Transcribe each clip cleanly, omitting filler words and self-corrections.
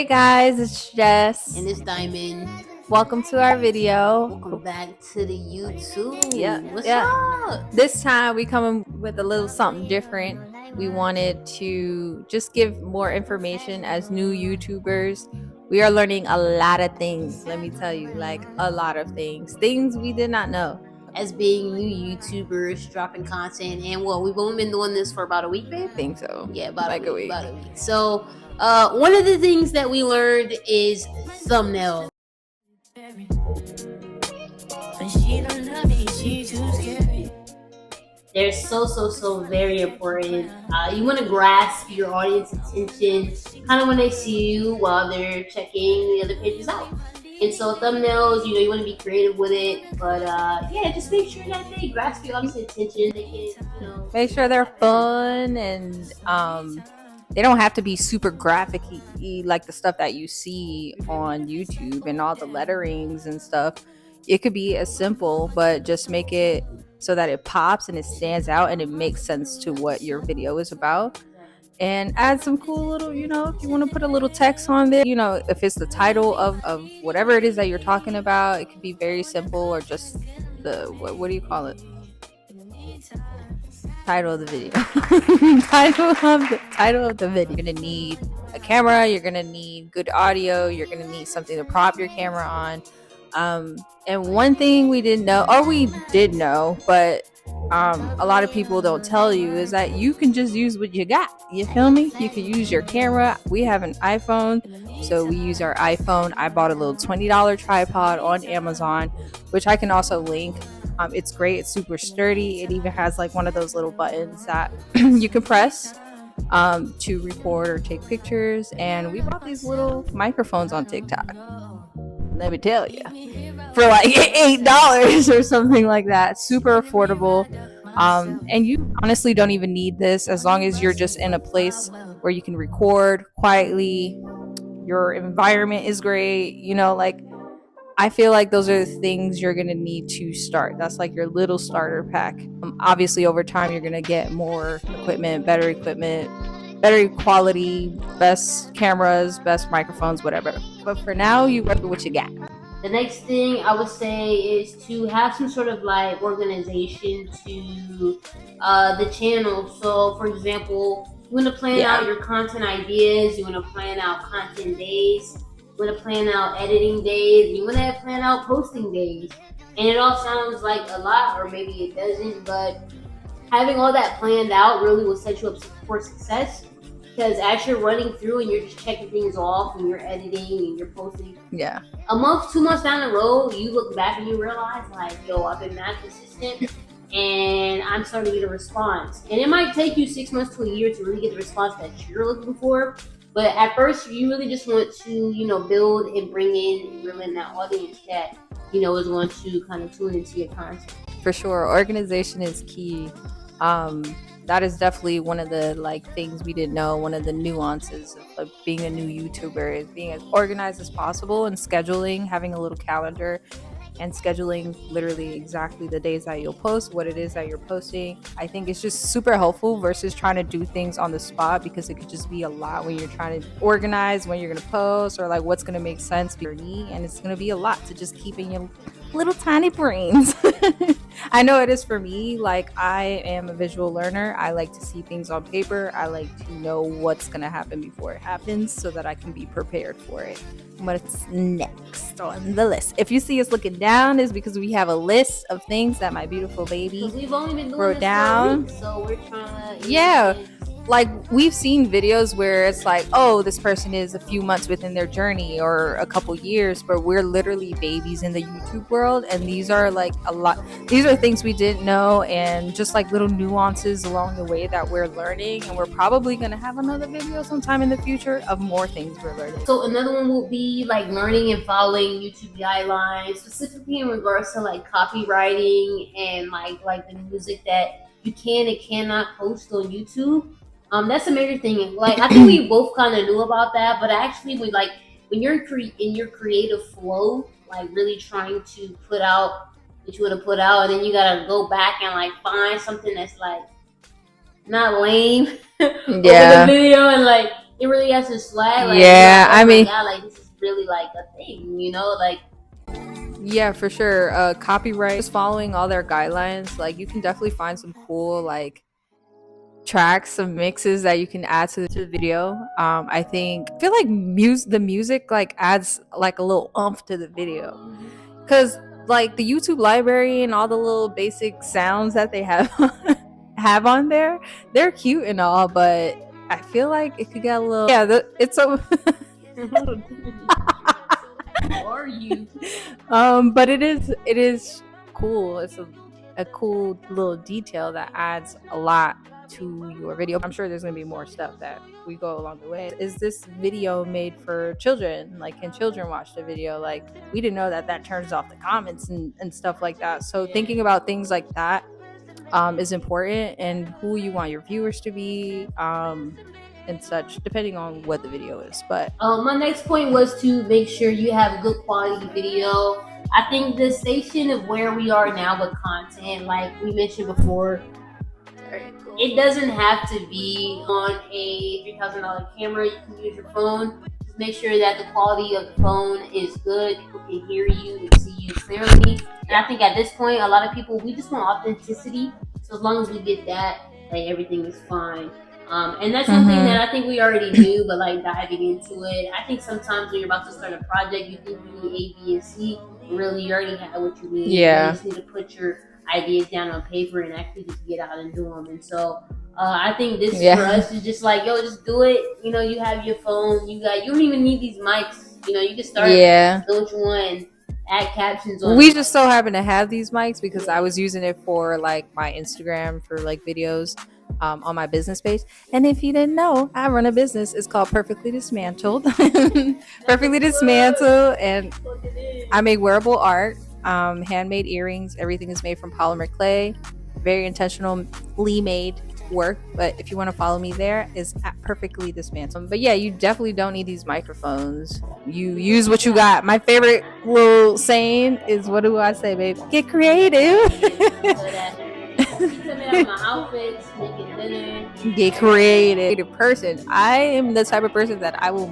Hey guys, it's Jess. And it's Diamond. Welcome to our video. Welcome back to the YouTube. Yeah, What's yeah. up? This time we come with a little something different. We wanted to just give more information as new YouTubers. We are learning a lot of things, let me tell you, like a lot of things we did not know. As being new YouTubers, dropping content, and we've only been doing this for about a week, babe? I think so. Yeah, about like a week. So, one of the things that we learned is thumbnail. They're so very important. You want to grasp your audience attention kind of when they see you while they're checking the other pages out. And so thumbnails, you want to be creative with it, but yeah, just make sure that they grasp your audience attention. They can, make sure they're fun and they don't have to be super graphic-y like the stuff that you see on YouTube and all the letterings and stuff. It could be as simple, but just make it so that it pops and it stands out and it makes sense to what your video is about. And add some cool little, if you want to put a little text on there, if it's the title of whatever it is that you're talking about, it could be very simple, or just the, what do you call it? Title of the video. title of the video. You're gonna need a camera, you're gonna need good audio, you're gonna need something to prop your camera on. And one thing we didn't know, or we did know, but a lot of people don't tell you, is that you can just use what you got. You feel me? You can use your camera. We have an iPhone, so we use our iPhone. I bought a little $20 tripod on Amazon, which I can also link. It's great. It's super sturdy. It even has like one of those little buttons that you can press to record or take pictures. And we bought these little microphones on TikTok. Let me tell you, for like $8 or something like that. Super affordable. And you honestly don't even need this, as long as you're just in a place where you can record quietly. Your environment is great. I feel like those are the things you're going to need to start. That's like your little starter pack. Obviously, over time, you're going to get more equipment, better quality, best cameras, best microphones, whatever. But for now, you work with what you got. The next thing I would say is to have some sort of like organization to the channel. So, for example, you want to plan out your content ideas, you want to plan out content days, you want to plan out editing days, you want to plan out posting days. And it all sounds like a lot, or maybe it doesn't, but having all that planned out really will set you up for success. Because as you're running through and you're just checking things off and you're editing and you're posting, a month, 2 months down the road, you look back and you realize, like, yo, I've been mad consistent and I'm starting to get a response. And it might take you 6 months to a year to really get the response that you're looking for. But at first, you really just want to, build and bring in that audience that, is going to kind of tune into your content. For sure. Organization is key. That is definitely one of the things we didn't know. One of the nuances of being a new YouTuber is being as organized as possible, and scheduling, having a little calendar and scheduling literally exactly the days that you'll post, what it is that you're posting. I think it's just super helpful versus trying to do things on the spot, because it could just be a lot when you're trying to organize when you're going to post, or like what's going to make sense for me, and it's going to be a lot to just keep in your little tiny brains. I know it is for me. Like, I am a visual learner. I like to see things on paper. I like to know what's going to happen before it happens so that I can be prepared for it. What's next on the list? If you see us looking down, is because we have a list of things that my beautiful baby we've only been doing wrote down. For a week, so we're trying to like, we've seen videos where it's like, oh, this person is a few months within their journey or a couple years, but we're literally babies in the YouTube world. And these are like these are things we didn't know, and just like little nuances along the way that we're learning. And we're probably going to have another video sometime in the future of more things we're learning. So another one will be like learning and following YouTube guidelines, specifically in regards to like copywriting and like the music that you can and cannot post on YouTube. That's a major thing. Like, I think we both kind of knew about that, but actually, when you're in your creative flow, like really trying to put out what you want to put out, and then you gotta go back and like find something that's like not lame over the video, and like it really has to swag. Like, yeah, like, oh I my mean, God, like this is really like a thing, you know, like. yeah, for sure. Copyright, just following all their guidelines. Like, you can definitely find some cool like tracks, some mixes that you can add to the video. I feel like the music like adds like a little oomph to the video, because like the YouTube library and all the little basic sounds that they have have on there, they're cute and all, but I feel like it could get a little, yeah, it's so Are you? but it is cool. It's a cool little detail that adds a lot to your video. I'm sure there's gonna be more stuff that we go along the way. Is this video made for children? Like, can children watch the video? Like, we didn't know that turns off the comments and stuff like that. So thinking about things like that is important, and who you want your viewers to be, and such, depending on what the video is. But my next point was to make sure you have good quality video. I think the station of where we are now with content, like we mentioned before, it doesn't have to be on a $3,000 camera. You can use your phone. Just make sure that the quality of the phone is good. People can hear you and see you clearly. And I think at this point, a lot of people, we just want authenticity. So as long as we get that, like, everything is fine. And that's something that I think we already knew, but like diving into it, I think sometimes when you're about to start a project, you think you need A, B, and C. Really, you already have what you need. Yeah. You just need to put your ideas down on paper and actually just get out and do them. And so I think this for us is just like, yo, just do it. You know, you have your phone. You don't even need these mics. You know, you can start do what you want and add captions on. We just so happen to have these mics because I was using it for like my Instagram for like videos on my business page. And if you didn't know, I run a business. It's called Perfectly Dismantled. Perfectly Dismantled, and I make wearable art, handmade earrings. Everything is made from polymer clay. Very intentionally made work. But if you want to follow me, there is at Perfectly Dismantled. But yeah, you definitely don't need these microphones. You use what you got. My favorite little saying is, what do I say, babe? Get creative. Get creative. Person. I am the type of person that I will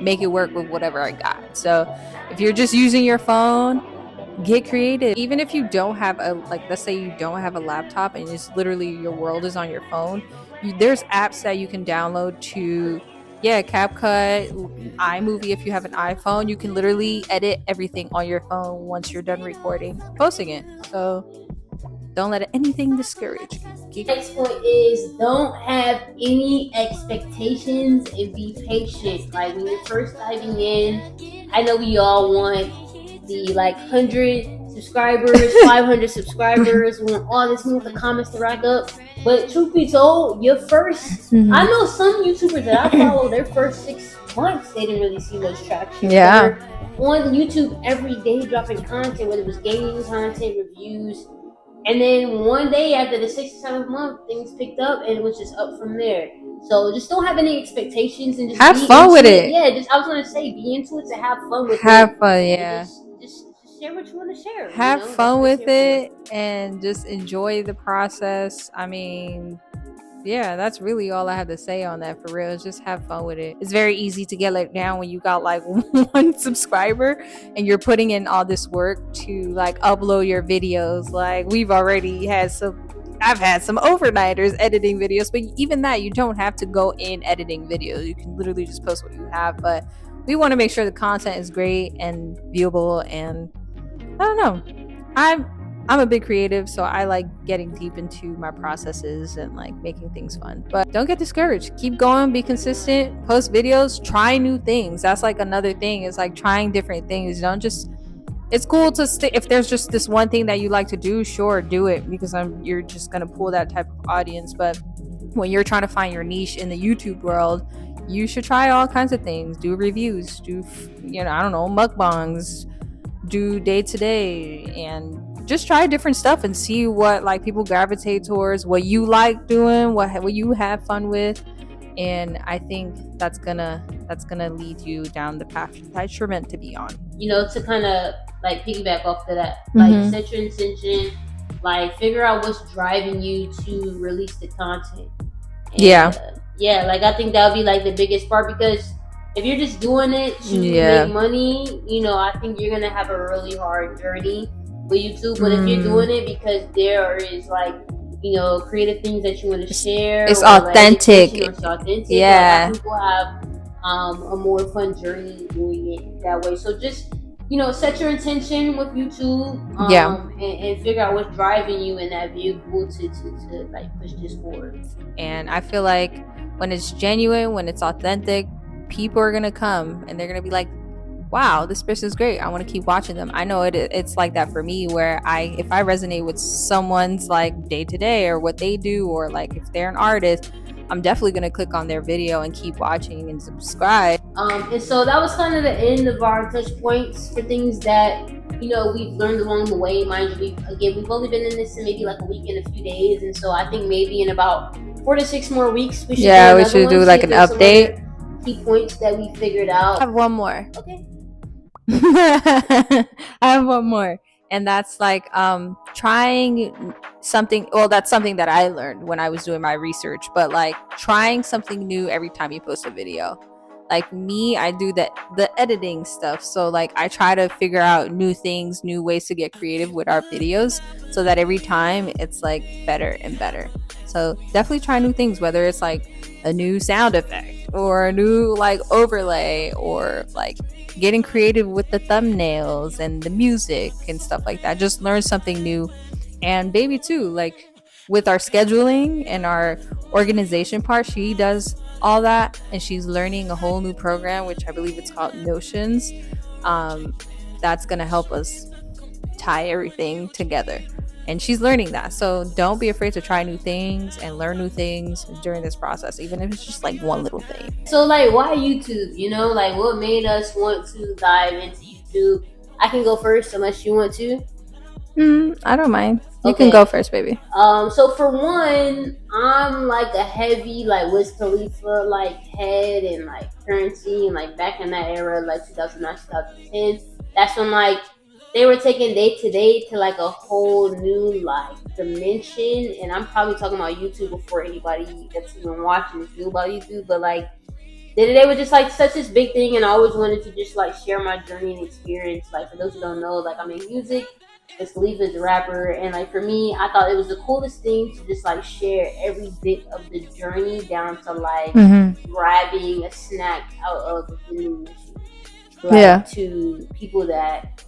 make it work with whatever I got. So if you're just using your phone, get creative. Even if you don't have let's say you don't have a laptop and it's literally your world is on your phone, there's apps that you can download to, CapCut, iMovie. If you have an iPhone, you can literally edit everything on your phone once you're done recording, posting it. So don't let anything discourage you. Next point is, don't have any expectations and be patient. Like, when you're first diving in, I know we all want the 100 subscribers, 500 subscribers, we want all this, we want the comments to rack up. But truth be told, your first, I know some YouTubers that I follow, their first 6 months, they didn't really see much traction. Yeah. On YouTube every day dropping content, whether it was gaming content, reviews. And then one day after the 6th or 7th month, things picked up and it was just up from there. So just don't have any expectations and just have fun with it. Yeah, I was going to say, be into it to have fun with it. Have fun, yeah. Just share what you want to share. Have fun with it and just enjoy the process. I mean, yeah, that's really all I have to say on that, for real. Is just have fun with it. It's very easy to get let down when you got 1 subscriber and you're putting in all this work to upload your videos. We've already had I've had some overnighters editing videos, but even that, you don't have to go in editing videos. You can literally just post what you have. But we want to make sure the content is great and viewable, and I don't know. I'm a big creative, so I like getting deep into my processes and making things fun. But don't get discouraged. Keep going, be consistent, post videos, try new things. That's another thing, is trying different things. Don't just, it's cool to stay, if there's just this one thing that you like to do, sure, do it, because you're just gonna pull that type of audience. But when you're trying to find your niche in the YouTube world, you should try all kinds of things. Do reviews, do I don't know, mukbangs, do day to day, and just try different stuff and see what people gravitate towards, what you like doing, what you have fun with. And I think that's gonna lead you down the path that you're meant to be on. To kind of piggyback off of that, set your intention, figure out what's driving you to release the content. And, yeah, like I think that would be like the biggest part, because if you're just doing it to make money, I think you're gonna have a really hard journey with YouTube. But if you're doing it because there is like creative things that you want to share, it's or authentic, like it's authentic, yeah, I think we'll have a more fun journey doing it that way. So just set your intention with YouTube, and figure out what's driving you in that vehicle to like push this forward. And I feel like when it's genuine, when it's authentic, people are gonna come and they're gonna be like, wow, this person's great, I want to keep watching them. I know it's like that for me, where if I resonate with someone's like day to day or what they do, or like if they're an artist, I'm definitely gonna click on their video and keep watching and subscribe. And so that was kind of the end of our touch points for things that we've learned along the way. Mind you, we've only been in this in maybe like a week and a few days, and so I think maybe in about 4 to 6 more weeks we should do like an update. Key points that we figured out. I have one more. Okay. I have one more, and that's like trying something. Well, that's something that I learned when I was doing my research, but like trying something new every time you post a video. Like me, I do the editing stuff, so like I try to figure out new things, new ways to get creative with our videos, so that every time it's like better and better. So definitely try new things, whether it's like a new sound effect or a new like overlay, or like getting creative with the thumbnails and the music and stuff like that. Just learn something new. And baby too, like with our scheduling and our organization part, she does all that, and she's learning a whole new program, which I believe it's called Notions. That's gonna help us tie everything together, and she's learning that. So don't be afraid to try new things and learn new things during this process, even if it's just like one little thing. So like, why YouTube? Like what made us want to dive into YouTube? I can go first unless you want to. I don't mind. You can go first, baby. So for one, I'm like a heavy like Wiz Khalifa like head, and like Currency, and like back in that era, like 2009, 2010. That's when like they were taking day to day to like a whole new like dimension. And I'm probably talking about YouTube before anybody that's even watching this knew about YouTube. But like they were just like such this big thing, and I always wanted to just like share my journey and experience. Like for those who don't know, like I make music. Wiz Khalifa is a rapper, and like for me, I thought it was the coolest thing to just like share every bit of the journey, down to like grabbing a snack out of the vending machine, to people that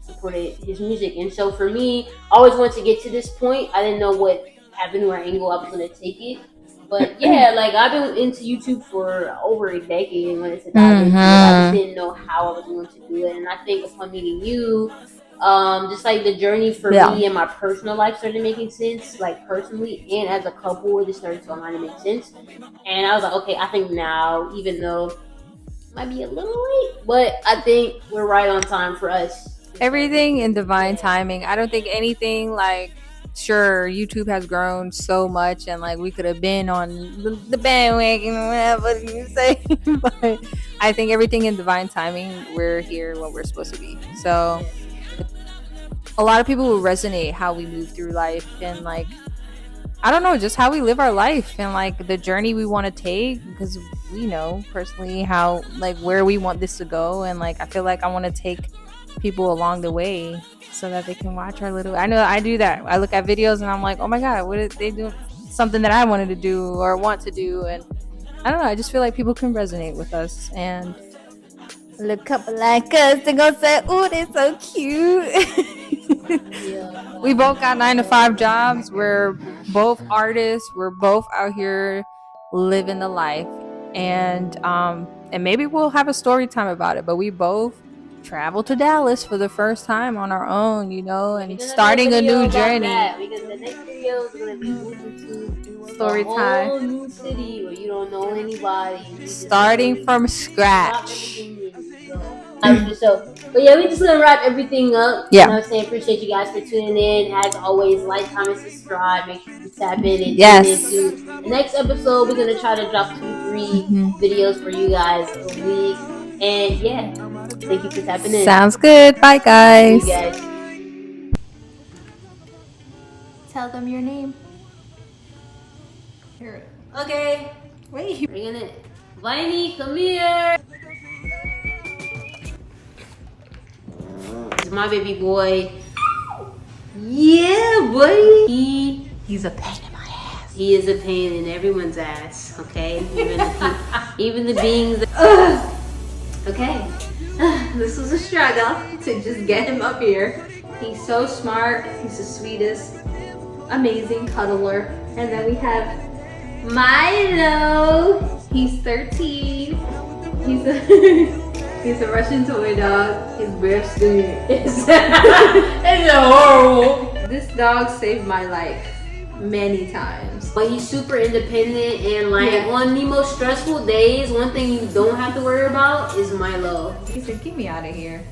supported his music. And so for me, I always wanted to get to this point. I didn't know what avenue or angle I was going to take it, but yeah, like I've been into YouTube for over a decade, and when it's a dive into it, I just didn't know how I was going to do it. And I think upon meeting you, just like the journey for me and my personal life started making sense, like personally and as a couple, it just started to align and make sense. And I was like, okay, I think now, even though it might be a little late, but I think we're right on time for us. Everything in divine timing. I don't think anything like, sure, YouTube has grown so much, and like we could have been on the bandwagon, whatever you say, but I think everything in divine timing, we're here when we're supposed to be. So a lot of people will resonate how we move through life, and like I don't know, just how we live our life, and like the journey we want to take, because we know personally how like where we want this to go. And like I feel like I want to take people along the way so that they can watch our little, I know I do that. I look at videos and I'm like, oh my god, what are they doing? Something that I wanted to do or want to do. And I don't know, I just feel like people can resonate with us, and a little couple like us, they're gonna say, oh, they're so cute. We both got 9-to-5 jobs. We're both artists. We're both out here living the life, and maybe we'll have a story time about it. But we both traveled to Dallas for the first time on our own, and starting a new journey. Because the next video is gonna be moving to story time, whole new city where you don't know anybody, starting from scratch. But yeah, we just gonna wrap everything up. Yeah. You know what I'm saying? Appreciate you guys for tuning in. As always, like, comment, subscribe. Make sure you tap in and tune into the next episode. We're gonna try to drop 2-3 videos for you guys a week. And yeah, thank you for tapping in. Sounds good. Bye, guys. See you guys. Tell them your name. Okay. Wait. Bringing it. Viney, come here. This is my baby boy. Yeah, buddy. He's a pain in my ass. He is a pain in everyone's ass, okay? Even the beings. Okay. This was a struggle to just get him up here. He's so smart. He's the sweetest, amazing cuddler. And then we have Milo. He's 13. He's a he's a Russian toy dog. His breath is horrible. This dog saved my life many times. But he's super independent, and like on the most stressful days, one thing you don't have to worry about is Milo. He said, "Get me out of here."